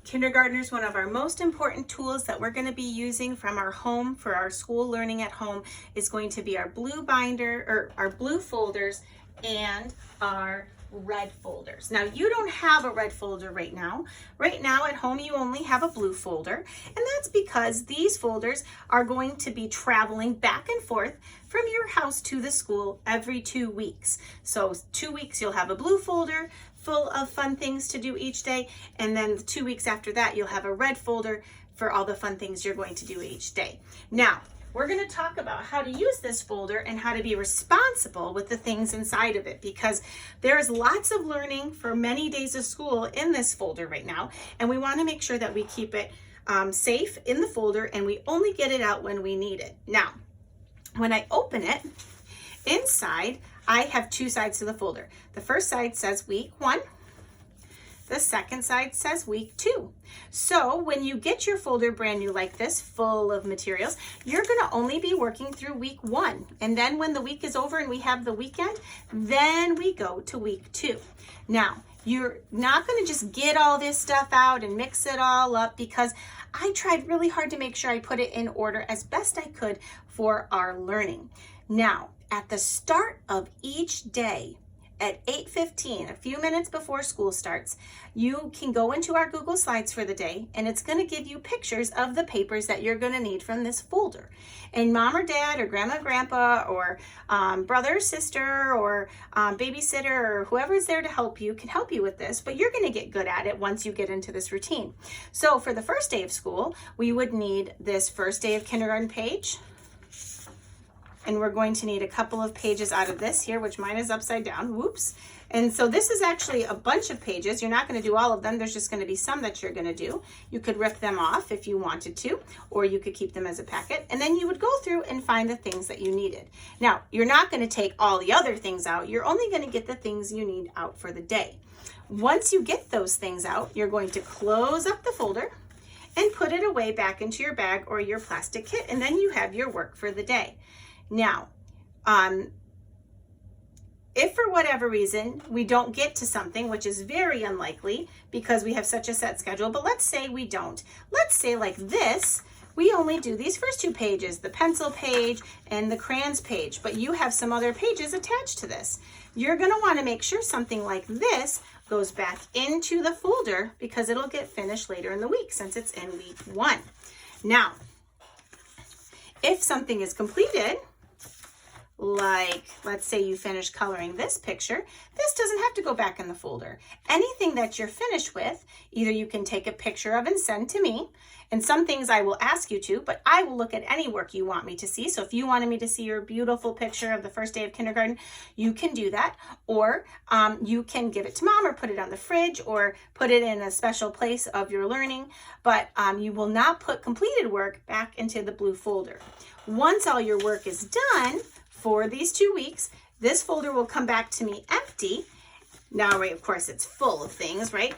Kindergartners, one of our most important tools that we're going to be using from our home for our school learning at home is going to be our blue binder or our blue folders and our red folders. Now you don't have a red folder right now. Right now at home you only have a blue folder, and that's because these folders are going to be traveling back and forth from your house to the school every 2 weeks. So 2 weeks you'll have a blue folder full of fun things to do each day, and then 2 weeks after that you'll have a red folder for all the fun things you're going to do each day. Now we're going to talk about how to use this folder and how to be responsible with the things inside of it, because there's lots of learning for many days of school in this folder right now, and we want to make sure that we keep it safe in the folder and we only get it out when we need it. Now, when I open it, inside I have two sides to the folder. The first side says week 1. The second side says week 2. So when you get your folder brand new like this, full of materials, you're going to only be working through week 1. And then when the week is over and we have the weekend, then we go to week 2. Now, you're not going to just get all this stuff out and mix it all up, because I tried really hard to make sure I put it in order as best I could for our learning. Now, at the start of each day, at 8:15, a few minutes before school starts, you can go into our Google Slides for the day, and it's going to give you pictures of the papers that you're going to need from this folder. And mom or dad or grandma, grandpa, or brother, sister, or babysitter, or whoever's there to help you can help you with this, but you're going to get good at it once you get into this routine. So for the first day of school, we would need this first day of kindergarten page. And we're going to need a couple of pages out of this here, which mine is upside down, whoops. And so this is actually a bunch of pages. You're not going to do all of them. There's just going to be some that you're going to do. You could rip them off if you wanted to, or you could keep them as a packet. And then you would go through and find the things that you needed. Now, you're not going to take all the other things out. You're only going to get the things you need out for the day. Once you get those things out, you're going to close up the folder and put it away back into your bag or your plastic kit, and then you have your work for the day. Now, if for whatever reason we don't get to something, which is very unlikely because we have such a set schedule, but let's say we don't. Let's say like this, we only do these first 2 pages, the pencil page and the crayons page, but you have some other pages attached to this. You're going to want to make sure something like this goes back into the folder, because it'll get finished later in the week since it's in week 1. Now, if something is completed, like let's say you finish coloring this picture, this doesn't have to go back in the folder. Anything that you're finished with, either you can take a picture of and send to me, and some things I will ask you to, but I will look at any work you want me to see. So if you wanted me to see your beautiful picture of the first day of kindergarten, you can do that, or you can give it to mom or put it on the fridge or put it in a special place of your learning, but you will not put completed work back into the blue folder. Once all your work is done, for these 2 weeks, this folder will come back to me empty. Now, right, of course, it's full of things, right?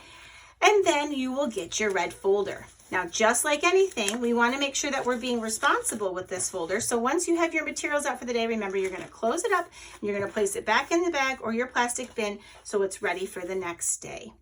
And then you will get your red folder. Now, just like anything, we want to make sure that we're being responsible with this folder. So once you have your materials out for the day, remember, you're going to close it up and you're going to place it back in the bag or your plastic bin so it's ready for the next day.